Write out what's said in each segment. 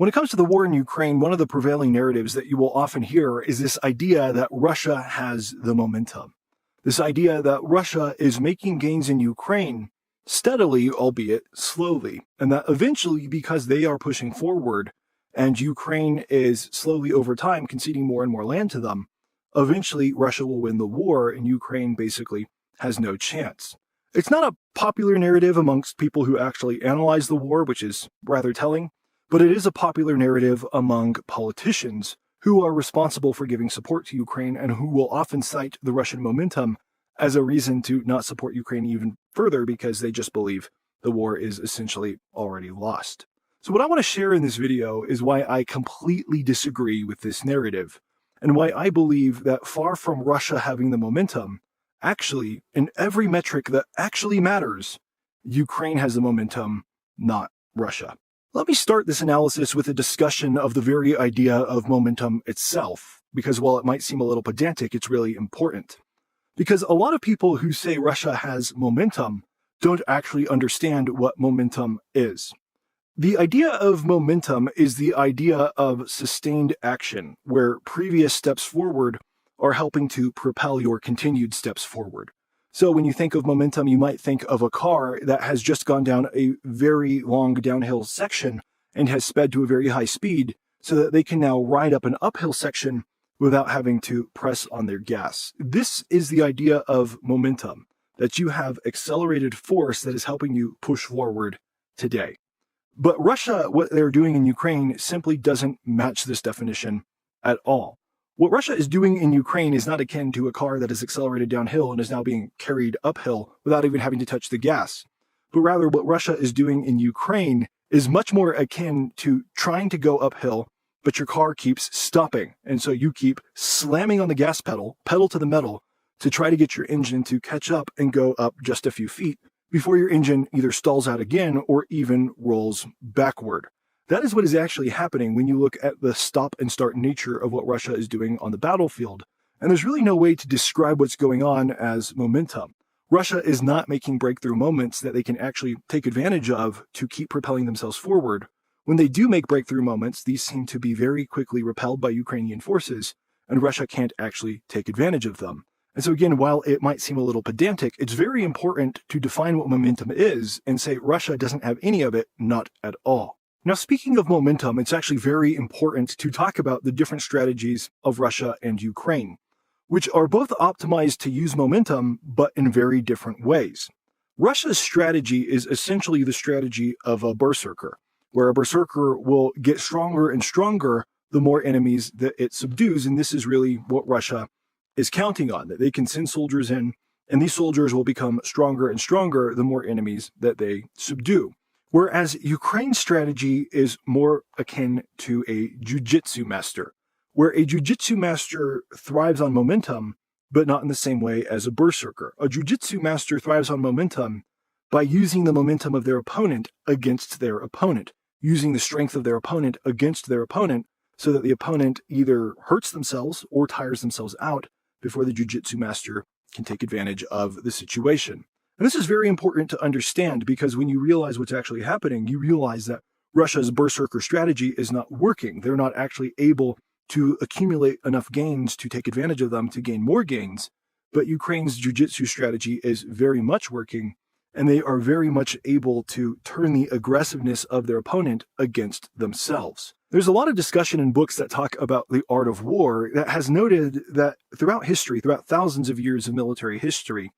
When it comes to the war in Ukraine, one of the prevailing narratives that you will often hear is this idea that Russia has the momentum. This idea that Russia is making gains in Ukraine steadily, albeit slowly, and that eventually, because they are pushing forward and Ukraine is slowly over time conceding more and more land to them, eventually Russia will win the war and Ukraine basically has no chance. It's not a popular narrative amongst people who actually analyze the war, which is rather telling, but it is a popular narrative among politicians who are responsible for giving support to Ukraine and who will often cite the Russian momentum as a reason to not support Ukraine even further because they just believe the war is essentially already lost. So what I want to share in this video is why I completely disagree with this narrative and why I believe that far from Russia having the momentum, actually, in every metric that actually matters, Ukraine has the momentum, not Russia. Let me start this analysis with a discussion of the very idea of momentum itself, because while it might seem a little pedantic, it's really important. Because a lot of people who say Russia has momentum don't actually understand what momentum is. The idea of momentum is the idea of sustained action, where previous steps forward are helping to propel your continued steps forward. So when you think of momentum, you might think of a car that has just gone down a very long downhill section and has sped to a very high speed so that they can now ride up an uphill section without having to press on their gas. This is the idea of momentum, that you have accelerated force that is helping you push forward today. But Russia, what they're doing in Ukraine, simply doesn't match this definition at all. What Russia is doing in Ukraine is not akin to a car that is accelerated downhill and is now being carried uphill without even having to touch the gas. But rather, what Russia is doing in Ukraine is much more akin to trying to go uphill, but your car keeps stopping. And so you keep slamming on the gas pedal, pedal to the metal, to try to get your engine to catch up and go up just a few feet before your engine either stalls out again or even rolls backward. That is what is actually happening when you look at the stop and start nature of what Russia is doing on the battlefield. And there's really no way to describe what's going on as momentum. Russia is not making breakthrough moments that they can actually take advantage of to keep propelling themselves forward. When they do make breakthrough moments, these seem to be very quickly repelled by Ukrainian forces, and Russia can't actually take advantage of them. And so again, while it might seem a little pedantic, it's very important to define what momentum is and say Russia doesn't have any of it, not at all. Now, speaking of momentum, it's actually very important to talk about the different strategies of Russia and Ukraine, which are both optimized to use momentum, but in very different ways. Russia's strategy is essentially the strategy of a berserker, where a berserker will get stronger and stronger the more enemies that it subdues, and this is really what Russia is counting on, that they can send soldiers in, and these soldiers will become stronger and stronger the more enemies that they subdue. Whereas Ukraine's strategy is more akin to a jiu-jitsu master, where a jiu-jitsu master thrives on momentum, but not in the same way as a berserker. A jiu-jitsu master thrives on momentum by using the momentum of their opponent against their opponent, using the strength of their opponent against their opponent, so that the opponent either hurts themselves or tires themselves out before the jiu-jitsu master can take advantage of the situation. And this is very important to understand because when you realize what's actually happening, you realize that Russia's berserker strategy is not working. They're not actually able to accumulate enough gains to take advantage of them to gain more gains. But Ukraine's jiu-jitsu strategy is very much working, and they are very much able to turn the aggressiveness of their opponent against themselves. There's a lot of discussion in books that talk about the art of war that has noted that throughout history, throughout thousands of years of military history,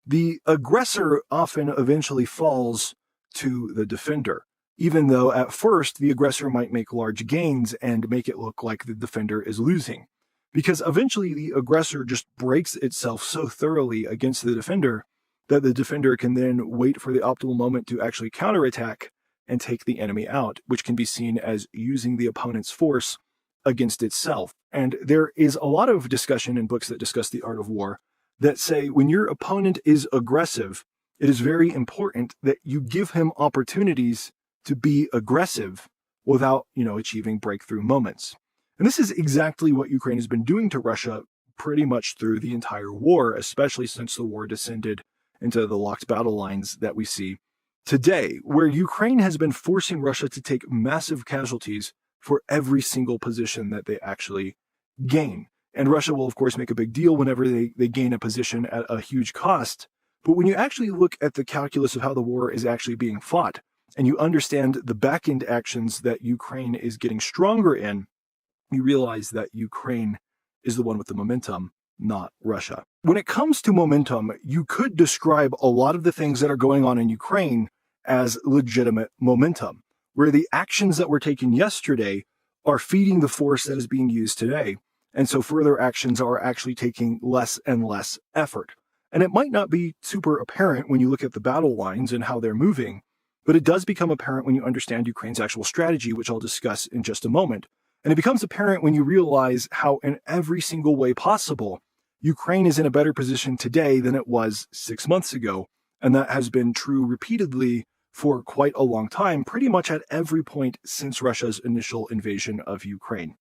the aggressor often eventually falls to the defender, even though at first the aggressor might make large gains and make it look like the defender is losing. Because eventually the aggressor just breaks itself so thoroughly against the defender that the defender can then wait for the optimal moment to actually counterattack and take the enemy out, which can be seen as using the opponent's force against itself. And there is a lot of discussion in books that discuss the art of war that say when your opponent is aggressive, it is very important that you give him opportunities to be aggressive without, achieving breakthrough moments. And this is exactly what Ukraine has been doing to Russia pretty much through the entire war, especially since the war descended into the locked battle lines that we see today, where Ukraine has been forcing Russia to take massive casualties for every single position that they actually gain. And Russia will, of course, make a big deal whenever they gain a position at a huge cost. But when you actually look at the calculus of how the war is actually being fought, and you understand the back-end actions that Ukraine is getting stronger in, you realize that Ukraine is the one with the momentum, not Russia. When it comes to momentum, you could describe a lot of the things that are going on in Ukraine as legitimate momentum, where the actions that were taken yesterday are feeding the force that is being used today. And so further actions are actually taking less and less effort. And it might not be super apparent when you look at the battle lines and how they're moving, but it does become apparent when you understand Ukraine's actual strategy, which I'll discuss in just a moment. And it becomes apparent when you realize how in every single way possible, Ukraine is in a better position today than it was 6 months ago. And that has been true repeatedly for quite a long time, pretty much at every point since Russia's initial invasion of Ukraine.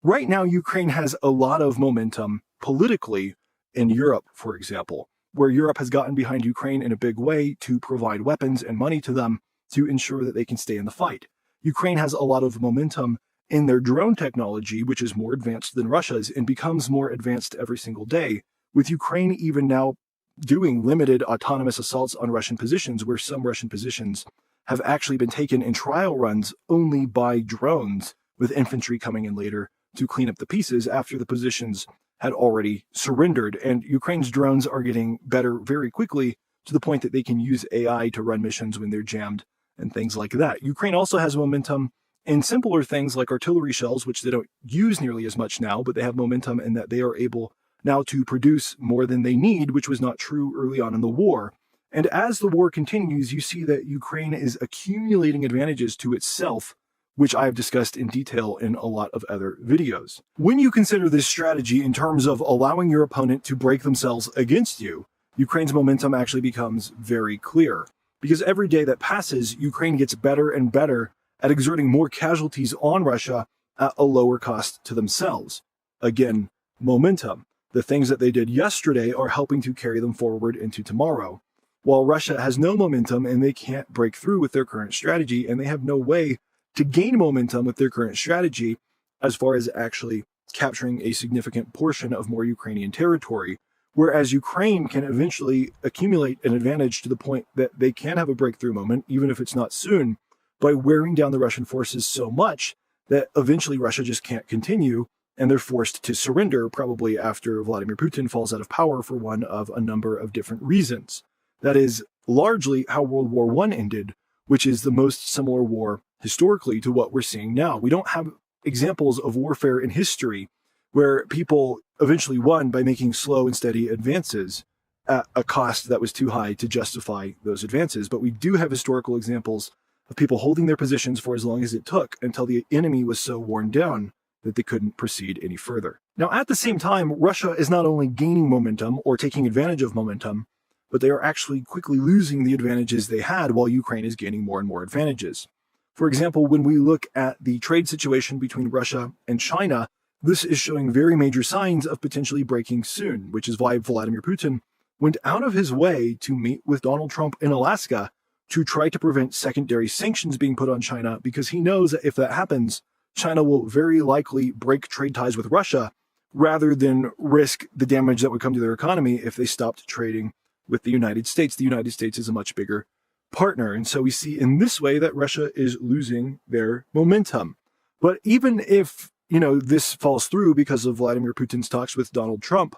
Right now, Ukraine has a lot of momentum politically in Europe, for example, where Europe has gotten behind Ukraine in a big way to provide weapons and money to them to ensure that they can stay in the fight. Ukraine has a lot of momentum in their drone technology, which is more advanced than Russia's and becomes more advanced every single day, with Ukraine even now doing limited autonomous assaults on Russian positions, where some Russian positions have actually been taken in trial runs only by drones, with infantry coming in later to clean up the pieces after the positions had already surrendered. And Ukraine's drones are getting better very quickly to the point that they can use AI to run missions when they're jammed and things like that. Ukraine also has momentum in simpler things like artillery shells, which they don't use nearly as much now, but they have momentum in that they are able now to produce more than they need, which was not true early on in the war. And as the war continues, you see that Ukraine is accumulating advantages to itself, which I've discussed in detail in a lot of other videos. When you consider this strategy in terms of allowing your opponent to break themselves against you, Ukraine's momentum actually becomes very clear. Because every day that passes, Ukraine gets better and better at exerting more casualties on Russia at a lower cost to themselves. Again, momentum. The things that they did yesterday are helping to carry them forward into tomorrow. While Russia has no momentum and they can't break through with their current strategy, and they have no way to gain momentum with their current strategy as far as actually capturing a significant portion of more Ukrainian territory, whereas Ukraine can eventually accumulate an advantage to the point that they can have a breakthrough moment, even if it's not soon, by wearing down the Russian forces so much that eventually Russia just can't continue, and they're forced to surrender, probably after Vladimir Putin falls out of power for one of a number of different reasons. That is largely how World War I ended, which is the most similar war historically to what we're seeing now. We don't have examples of warfare in history where people eventually won by making slow and steady advances at a cost that was too high to justify those advances. But we do have historical examples of people holding their positions for as long as it took until the enemy was so worn down that they couldn't proceed any further. Now, at the same time, Russia is not only gaining momentum or taking advantage of momentum, but they are actually quickly losing the advantages they had while Ukraine is gaining more and more advantages. For example, when we look at the trade situation between Russia and China, this is showing very major signs of potentially breaking soon, which is why Vladimir Putin went out of his way to meet with Donald Trump in Alaska to try to prevent secondary sanctions being put on China, because he knows that if that happens, China will very likely break trade ties with Russia rather than risk the damage that would come to their economy if they stopped trading with the United States. The United States is a much bigger partner. And so we see in this way that Russia is losing their momentum. But even if, this falls through because of Vladimir Putin's talks with Donald Trump,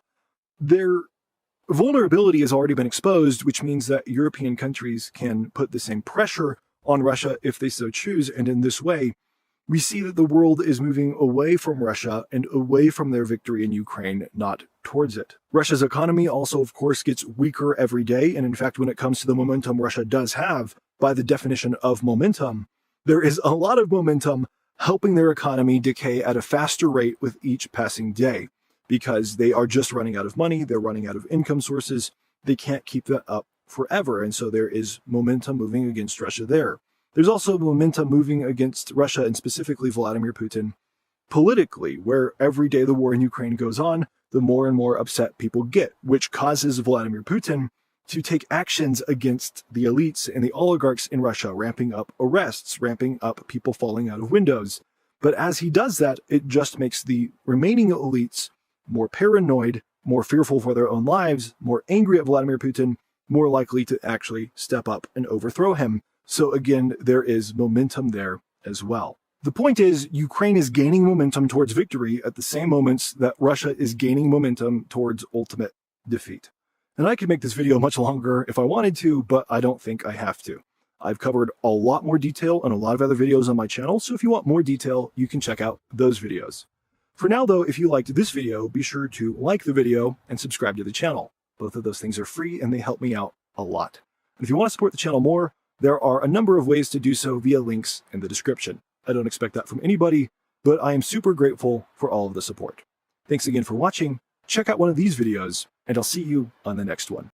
their vulnerability has already been exposed, which means that European countries can put the same pressure on Russia if they so choose. And in this way, we see that the world is moving away from Russia and away from their victory in Ukraine, not towards it. Russia's economy also, of course, gets weaker every day. And in fact, when it comes to the momentum Russia does have, by the definition of momentum, there is a lot of momentum helping their economy decay at a faster rate with each passing day, because they are just running out of money. They're running out of income sources. They can't keep that up forever. And so there is momentum moving against Russia there. There's also momentum moving against Russia, and specifically Vladimir Putin, politically, where every day the war in Ukraine goes on, the more and more upset people get, which causes Vladimir Putin to take actions against the elites and the oligarchs in Russia, ramping up arrests, ramping up people falling out of windows. But as he does that, it just makes the remaining elites more paranoid, more fearful for their own lives, more angry at Vladimir Putin, more likely to actually step up and overthrow him. So again, there is momentum there as well. The point is, Ukraine is gaining momentum towards victory at the same moments that Russia is gaining momentum towards ultimate defeat. And I could make this video much longer if I wanted to, but I don't think I have to. I've covered a lot more detail in a lot of other videos on my channel, so if you want more detail, you can check out those videos. For now though, if you liked this video, be sure to like the video and subscribe to the channel. Both of those things are free and they help me out a lot. And if you want to support the channel more, there are a number of ways to do so via links in the description. I don't expect that from anybody, but I am super grateful for all of the support. Thanks again for watching. Check out one of these videos, and I'll see you on the next one.